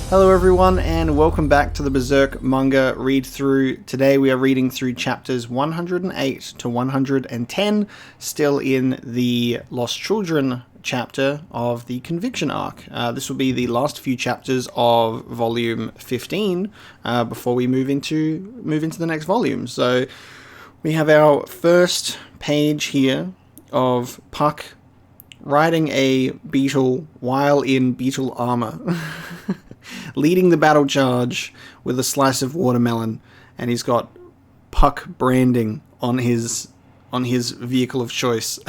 Hello everyone and welcome back to the Berserk manga read through. Today we are reading through chapters 108 to 110, still in the Lost Children chapter of the Conviction arc. This will be the last few chapters of volume 15 before we move into the next volume. So we have our first page here of Puck riding a beetle while in beetle armor. Leading the battle charge with a slice of watermelon, and he's got Puck branding on his vehicle of choice.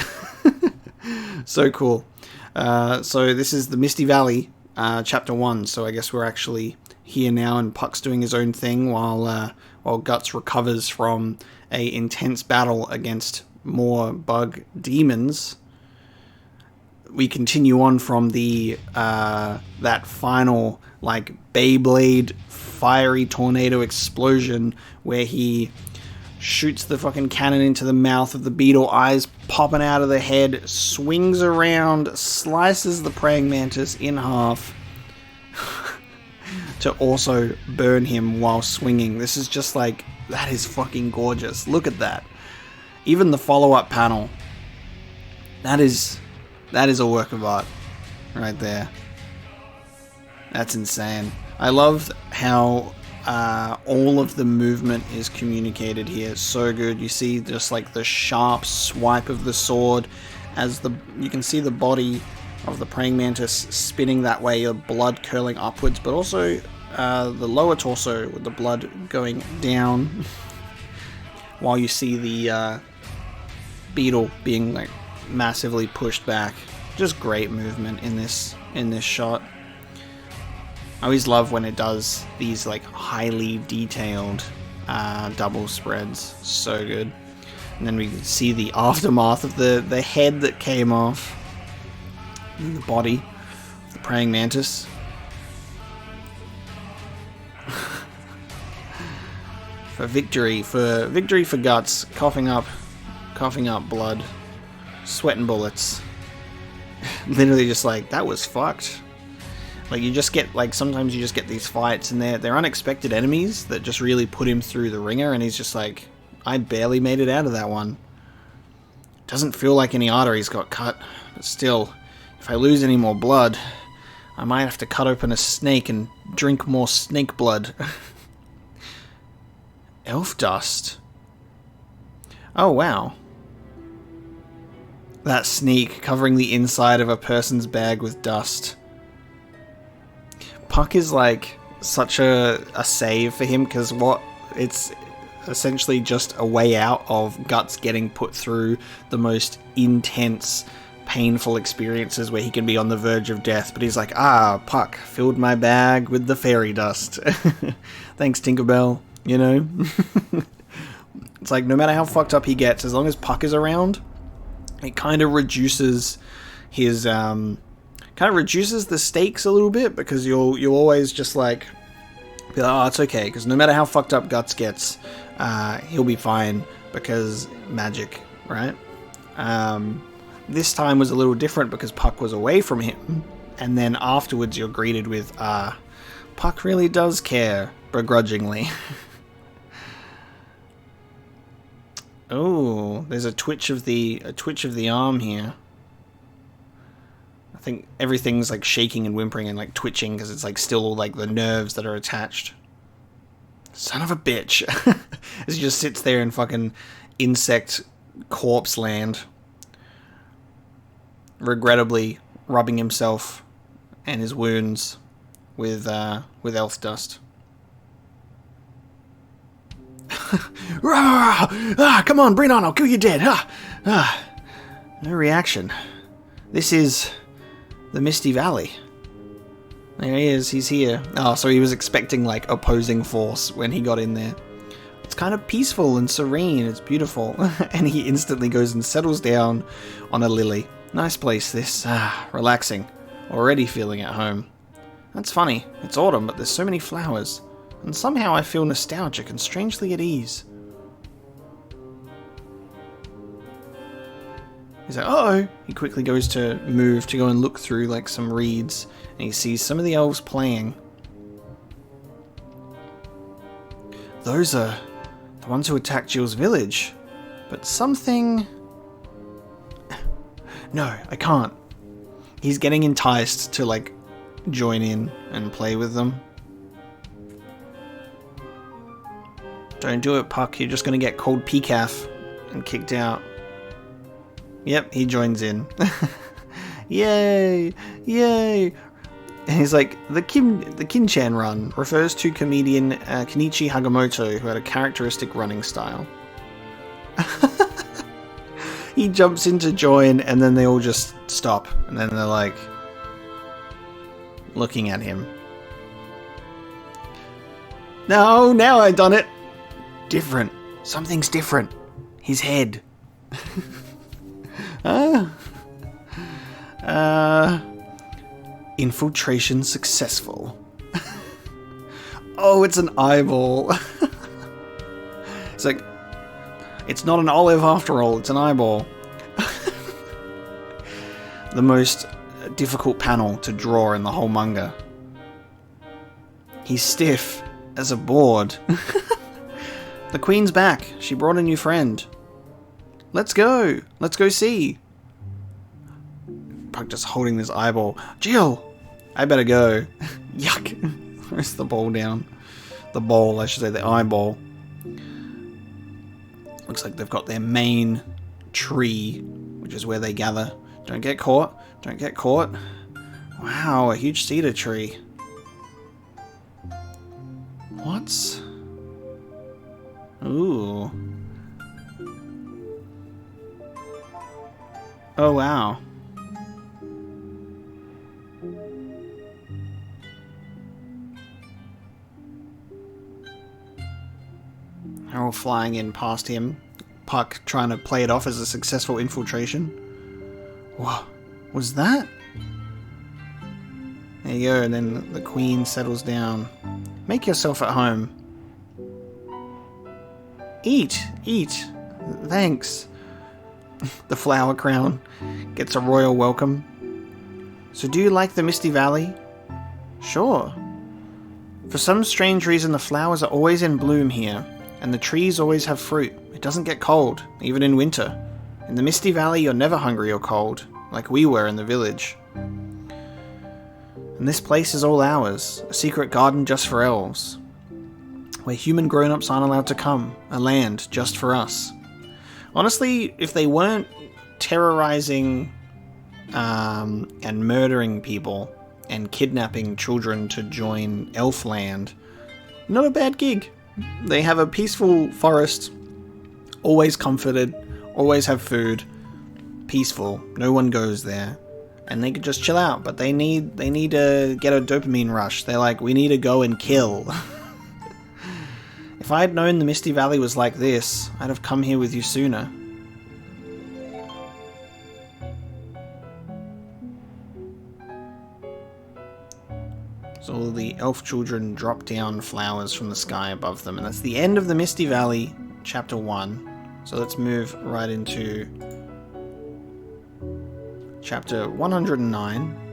So cool. So this is the Misty Valley, chapter 1. So I guess we're actually here now, and Puck's doing his own thing while Guts recovers from a intense battle against more bug demons. We continue on from the that final like Beyblade fiery tornado explosion where he shoots the fucking cannon into the mouth of the beetle, eyes popping out of the head, swings around, slices the praying mantis in half to also burn him while swinging. This is just like, that is fucking gorgeous. Look at that. Even the follow-up panel, that is a work of art right there. That's insane. I love how all of the movement is communicated here. It's so good. You see just like the sharp swipe of the sword as you can see the body of the praying mantis spinning that way, the blood curling upwards, but also the lower torso with the blood going down while you see the beetle being like massively pushed back. Just great movement in this shot. I always love when it does these like highly detailed double spreads. So good. And then we see the aftermath of the head that came off and the body of the praying mantis. For victory for Guts, coughing up blood, sweating bullets. Literally just like, that was fucked. Like, you just get, like, sometimes you just get these fights and they're unexpected enemies that just really put him through the ringer, and he's just like, I barely made it out of that one. Doesn't feel like any arteries got cut, but still, if I lose any more blood, I might have to cut open a snake and drink more snake blood. Elf dust. Oh, wow. That sneak covering the inside of a person's bag with dust. Puck is like such a save for him, because it's essentially just a way out of Guts getting put through the most intense, painful experiences where he can be on the verge of death, but he's like, Puck filled my bag with the fairy dust. Thanks, Tinkerbell, you know? It's like, no matter how fucked up he gets, as long as Puck is around, it kind of reduces his the stakes a little bit, because you'll always just like be like, oh, it's okay, because no matter how fucked up Guts gets, he'll be fine, because magic, right? This time was a little different because Puck was away from him, and then afterwards you're greeted with, Puck really does care, begrudgingly. Oh, there's a twitch of the arm here. I think everything's like shaking and whimpering and like twitching because it's like still all like the nerves that are attached. Son of a bitch. As he just sits there in fucking insect corpse land, regrettably rubbing himself and his wounds with elf dust. Come on, bring it on, I'll kill you dead. No reaction. This is the Misty Valley. There he is, he's here. Oh, so he was expecting like opposing force when he got in there. It's kind of peaceful and serene, it's beautiful. And he instantly goes and settles down on a lily. Nice place this, relaxing. Already feeling at home. That's funny, it's autumn, but there's so many flowers. And somehow I feel nostalgic and strangely at ease. He's like, uh-oh. He quickly goes to move to go and look through like some reeds, and he sees some of the elves playing. Those are the ones who attacked Jill's village. But something... No, I can't. He's getting enticed to, like, join in and play with them. Don't do it, Puck. You're just going to get called PCAF and kicked out. Yep, he joins in. Yay! Yay! And he's like, the Kinchan run refers to comedian Kenichi Hagamoto, who had a characteristic running style. He jumps in to join, and then they all just stop. And then they're like, looking at him. No, now I've done it! Different. Something's different. His head. Infiltration successful. Oh, it's an eyeball. It's like, it's not an olive after all, it's an eyeball. The most difficult panel to draw in the whole manga. He's stiff as a board. The queen's back. She brought a new friend. Let's go. Let's go see. Puck just holding this eyeball. Jill! I better go. Yuck. Where's the ball down? The bowl, I should say, the eyeball. Looks like they've got their main tree, which is where they gather. Don't get caught. Don't get caught. Wow, a huge cedar tree. What's... Ooh. Oh, wow. They're all flying in past him. Puck trying to play it off as a successful infiltration. What was that? There you go, and then the queen settles down. Make yourself at home. Eat, eat. Thanks. The flower crown gets a royal welcome. So do you like the Misty Valley? Sure. For some strange reason, the flowers are always in bloom here, and the trees always have fruit. It doesn't get cold, even in winter. In the Misty Valley, you're never hungry or cold, like we were in the village. And this place is all ours, a secret garden just for elves, where human grown-ups aren't allowed to come, a land just for us. Honestly, if they weren't terrorizing and murdering people and kidnapping children to join Elfland, not a bad gig. They have a peaceful forest, always comforted, always have food, peaceful, no one goes there, and they could just chill out, but they need to get a dopamine rush. They're like, we need to go and kill. If I had known the Misty Valley was like this, I'd have come here with you sooner. So all the elf children drop down flowers from the sky above them, and that's the end of the Misty Valley, chapter 1. So let's move right into chapter 109.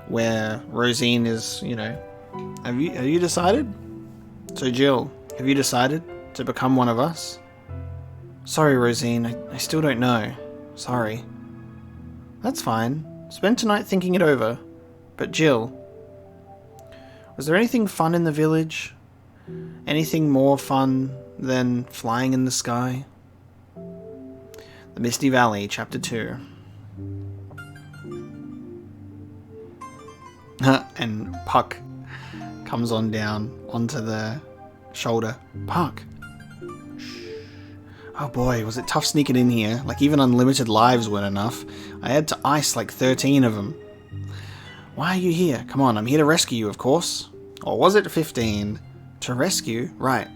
Where Rosine is, you know, have you decided? So Jill, have you decided to become one of us? Sorry, Rosine, I still don't know. Sorry. That's fine. Spend tonight thinking it over. But Jill, was there anything fun in the village? Anything more fun than flying in the sky? The Misty Valley, chapter 2. And Puck comes on down onto the shoulder. Puck. Shh. Oh boy, was it tough sneaking in here. Like, even unlimited lives weren't enough. I had to ice like 13 of them. Why are you here? Come on, I'm here to rescue you, of course. Or was it 15? To rescue? Right.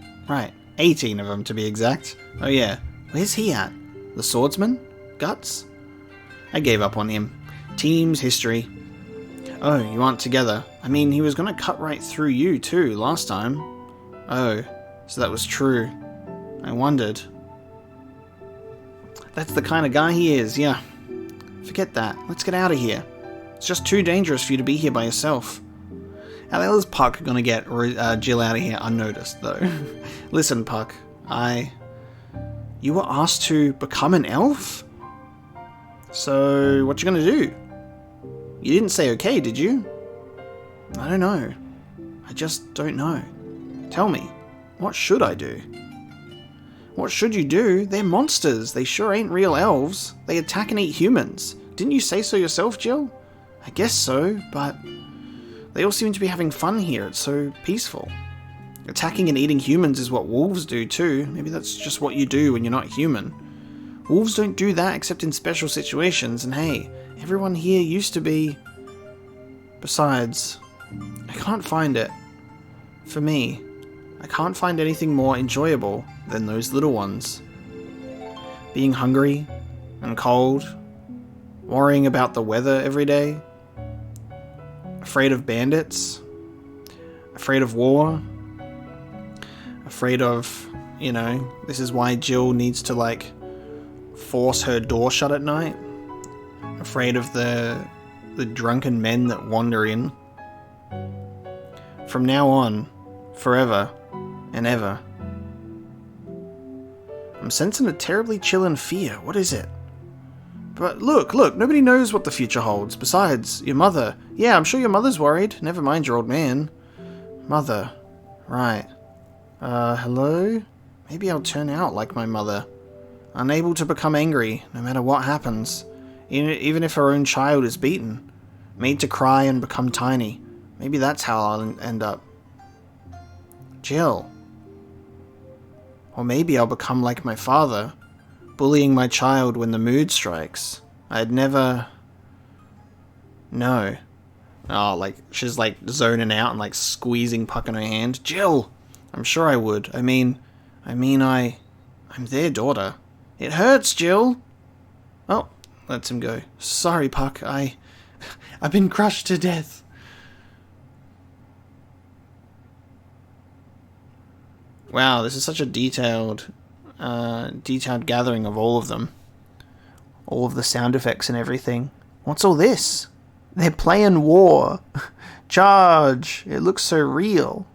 18 of them, to be exact. Oh yeah. Where's he at? The swordsman? Guts? I gave up on him. Team's history. Oh, you aren't together. I mean, he was gonna cut right through you too, last time. Oh, so that was true. I wondered. That's the kind of guy he is, yeah. Forget that. Let's get out of here. It's just too dangerous for you to be here by yourself. How the hell is Puck gonna get Jill out of here unnoticed, though? Listen, Puck, you were asked to become an elf? So, what you gonna do? You didn't say okay, did you? I don't know. I just don't know. Tell me, what should I do? What should you do? They're monsters. They sure ain't real elves. They attack and eat humans. Didn't you say so yourself, Jill? I guess so, but they all seem to be having fun here. It's so peaceful. Attacking and eating humans is what wolves do too. Maybe that's just what you do when you're not human. Wolves don't do that except in special situations, and hey, everyone here used to be... Besides, I can't find it. For me, I can't find anything more enjoyable than those little ones. Being hungry and cold, worrying about the weather every day, afraid of bandits, afraid of war, afraid of, this is why Jill needs to, force her door shut at night, afraid of the drunken men that wander in. From now on, forever and ever, I'm sensing a terribly chillin' fear. What is it? But look, nobody knows what the future holds. Besides, your mother. Yeah, I'm sure your mother's worried. Never mind your old man. Mother. Right. Hello? Maybe I'll turn out like my mother. Unable to become angry, no matter what happens. Even if her own child is beaten. Made to cry and become tiny. Maybe that's how I'll end up. Jill. Or maybe I'll become like my father, bullying my child when the mood strikes. I'd never... No. Oh, she's zoning out and squeezing Puck in her hand. Jill! I'm sure I would. I'm their daughter. It hurts, Jill! Oh, lets him go. Sorry, Puck, I've been crushed to death. Wow, this is such a detailed gathering of all of them. All of the sound effects and everything. What's all this? They're playing war. Charge! It looks so real.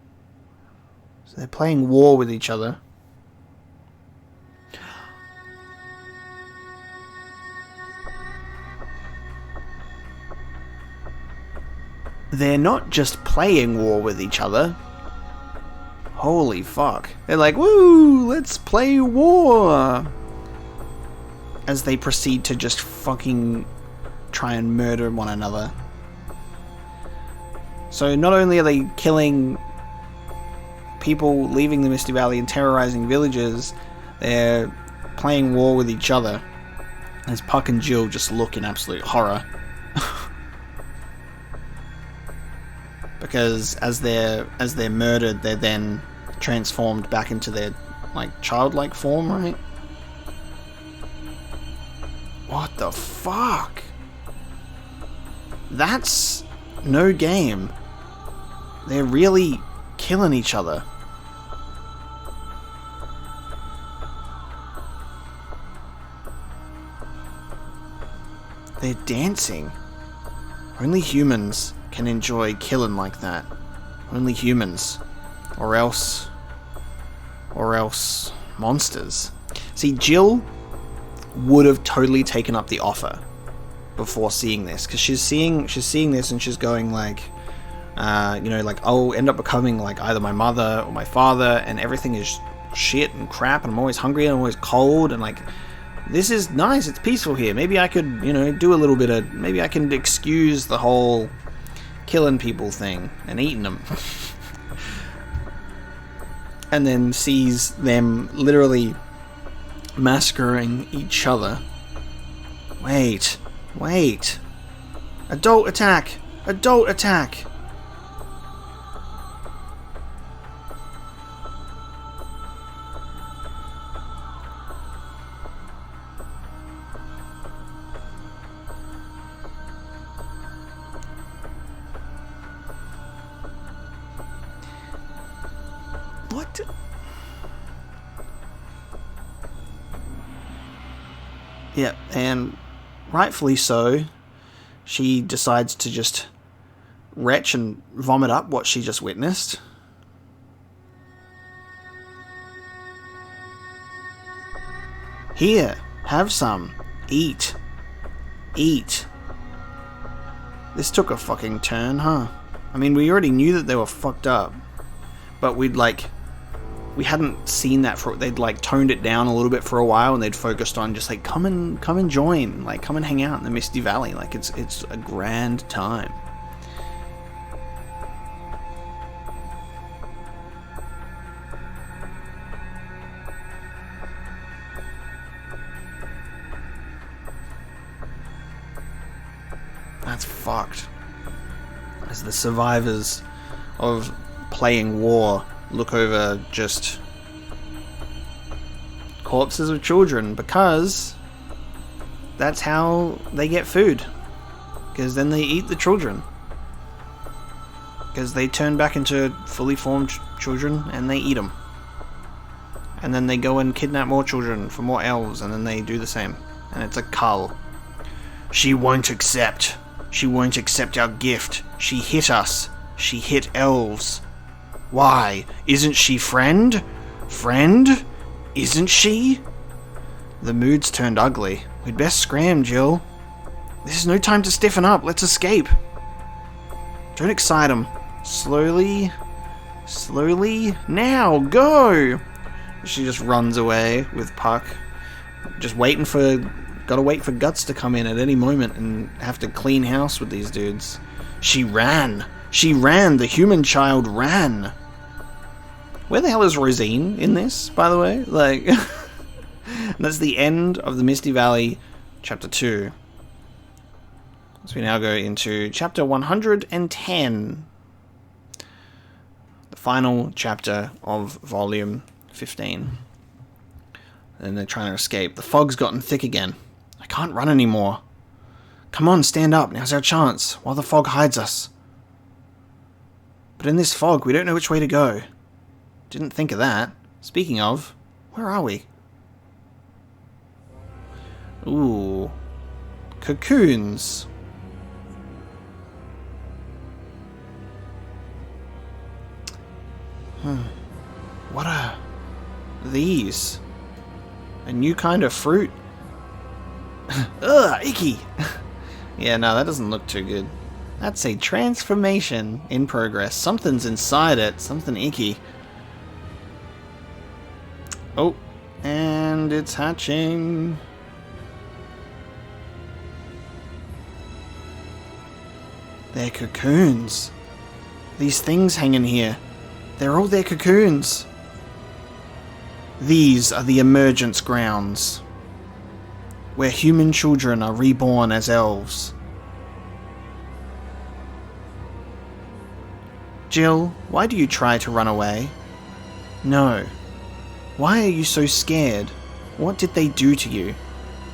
So they're playing war with each other. They're not just playing war with each other. Holy fuck. They're like, woo, let's play war! As they proceed to just fucking try and murder one another. So not only are they killing people leaving the Misty Valley and terrorizing villages, they're playing war with each other. As Puck and Jill just look in absolute horror. Because as they're murdered, they're then transformed back into their childlike form, right? What the fuck? That's no game. They're really killing each other. They're dancing. Only humans can enjoy killing like that. Only humans. Or else monsters. See, Jill would have totally taken up the offer before seeing this, because she's seeing this and she's going I'll end up becoming either my mother or my father, and everything is shit and crap, and I'm always hungry and I'm always cold, and this is nice, it's peaceful here. Maybe I could, do a little bit of, maybe I can excuse the whole killing people thing and eating them. And then sees them literally massacring each other. Wait. Adult attack! Adult attack! What? Yep, and rightfully so, she decides to just retch and vomit up what she just witnessed. Here, have some. Eat. Eat. This took a fucking turn, huh? I mean, we already knew that they were fucked up, but we hadn't seen that for, they'd like toned it down a little bit for a while, and they'd focused on just like, come and join, like come and hang out in the Misty Valley, like it's a grand time. That's fucked. As the survivors of playing war look over just corpses of children, because that's how they get food. Because then they eat the children. Because they turn back into fully formed children and they eat them. And then they go and kidnap more children for more elves, and then they do the same. And it's a cull. She won't accept. She won't accept our gift. She hit us. She hit elves. Why? Isn't she friend? Friend? Isn't she? The mood's turned ugly. We'd best scram, Jill. This is no time to stiffen up. Let's escape. Don't excite him. Slowly. Slowly. Now, go! She just runs away with Puck. Just waiting for... Gotta wait for Guts to come in at any moment and have to clean house with these dudes. She ran. She ran. The human child ran. Where the hell is Rosine in this, by the way? Like, that's the end of the Misty Valley, Chapter 2. So we now go into Chapter 110. The final chapter of Volume 15. And they're trying to escape. The fog's gotten thick again. I can't run anymore. Come on, stand up. Now's our chance, while the fog hides us. But in this fog, we don't know which way to go. Didn't think of that. Speaking of, where are we? Ooh. Cocoons. What are these? A new kind of fruit? Ugh, icky! Yeah, no, that doesn't look too good. That's a transformation in progress. Something's inside it. Something icky. Oh, and it's hatching. They're cocoons. These things hanging here. They're all their cocoons. These are the emergence grounds, where human children are reborn as elves. Jill, why do you try to run away? No. Why are you so scared? What did they do to you?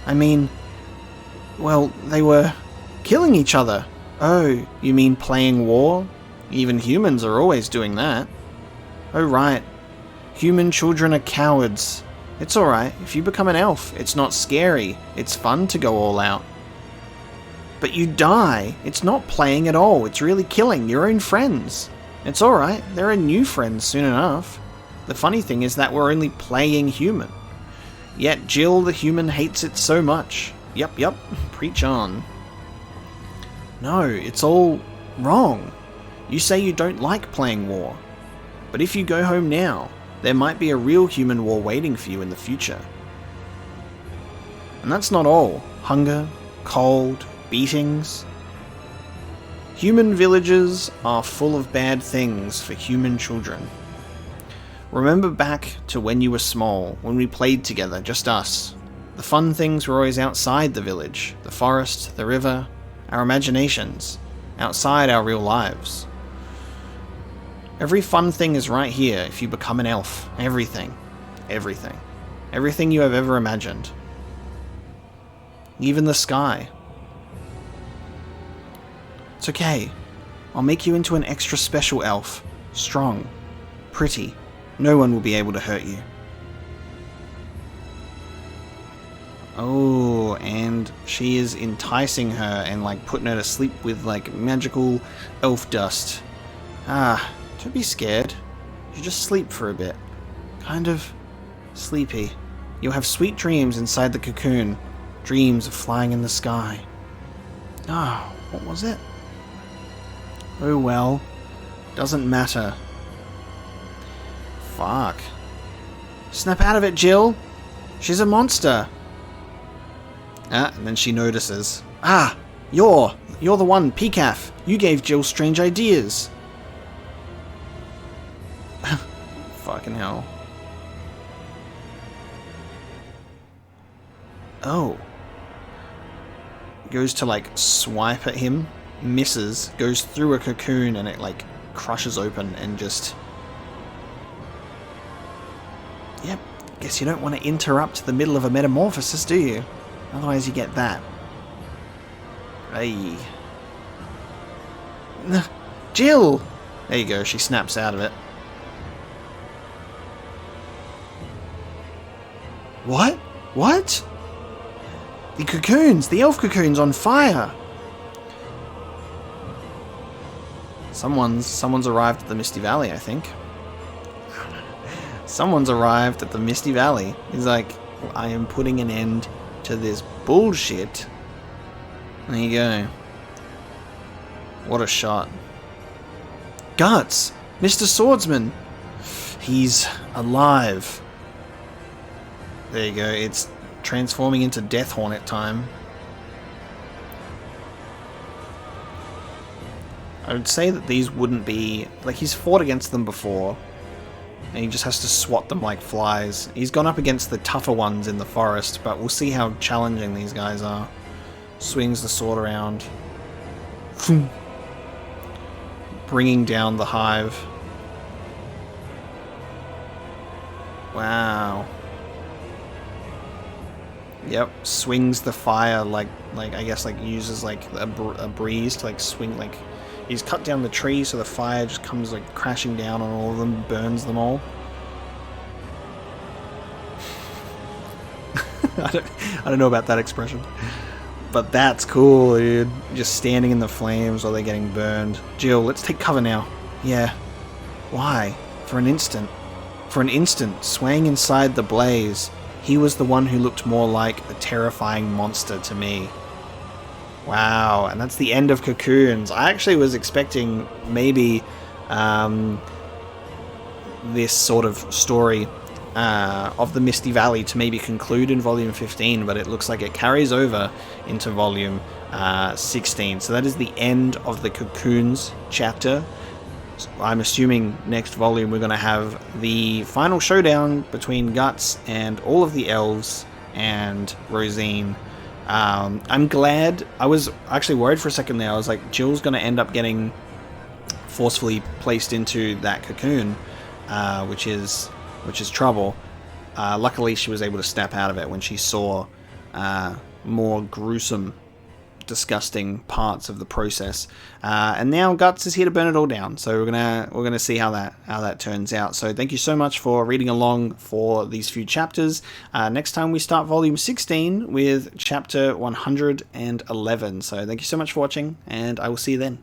I mean, well, they were killing each other. Oh, you mean playing war? Even humans are always doing that. Oh, right. Human children are cowards. It's alright, if you become an elf, it's not scary. It's fun to go all out. But you die. It's not playing at all. It's really killing your own friends. It's alright, there are new friends soon enough. The funny thing is that we're only playing human. Yet Jill the human hates it so much. Yup, preach on. No, it's all wrong. You say you don't like playing war. But if you go home now, there might be a real human war waiting for you in the future. And that's not all. Hunger, cold, beatings. Human villages are full of bad things for human children. Remember back to when you were small, when we played together, just us. The fun things were always outside the village, the forest, the river, our imaginations, outside our real lives. Every fun thing is right here if you become an elf. Everything. Everything. Everything you have ever imagined. Even the sky. It's okay. I'll make you into an extra special elf. Strong. Pretty. No one will be able to hurt you. Oh, and she is enticing her and like putting her to sleep with like magical elf dust. Ah, don't be scared. You just sleep for a bit. Kind of sleepy. You'll have sweet dreams inside the cocoon. Dreams of flying in the sky. Ah, what was it? Oh well. Doesn't matter. Fuck. Snap out of it, Jill! She's a monster! Ah, and then she notices. Ah! You're the one, Pecaf! You gave Jill strange ideas! Fucking hell. Oh. Goes to like swipe at him, misses, goes through a cocoon and it like crushes open and just... Yep, guess you don't want to interrupt the middle of a metamorphosis, do you? Otherwise you get that. Hey. Jill! There you go, she snaps out of it. What? What? The cocoons! The elf cocoons on fire! Someone's arrived at the Misty Valley, I think. Someone's arrived at the Misty Valley. He's like, I am putting an end to this bullshit. There you go. What a shot. Guts! Mr. Swordsman! He's alive. There you go, it's transforming into Death Hornet time. I would say that these wouldn't be... Like, he's fought against them before, and he just has to swat them like flies. He's gone up against the tougher ones in the forest, but we'll see how challenging these guys are. Swings the sword around. Bringing down the hive. Wow. Yep, swings the fire like I guess like uses like a breeze to like swing, like he's cut down the tree so the fire just comes like crashing down on all of them, burns them all. I don't know about that expression, but that's cool, dude. Just standing in the flames while they're getting burned. Jill, let's take cover now. Yeah. Why? For an instant, swaying inside the blaze. He was the one who looked more like a terrifying monster to me. Wow, and that's the end of Cocoons. I actually was expecting maybe this sort of story of the Misty Valley to maybe conclude in Volume 15, but it looks like it carries over into Volume 16. So that is the end of the Cocoons chapter. I'm assuming next volume we're going to have the final showdown between Guts and all of the elves and Rosine. I'm glad. I was actually worried for a second there. I was like, Jill's going to end up getting forcefully placed into that cocoon, which is trouble. Luckily, she was able to snap out of it when she saw more gruesome, disgusting parts of the process, and now Guts is here to burn it all down. So we're gonna see how that turns out. So thank you so much for reading along for these few chapters. Next time we start volume 16 with chapter 111. So thank you so much for watching, and I will see you then.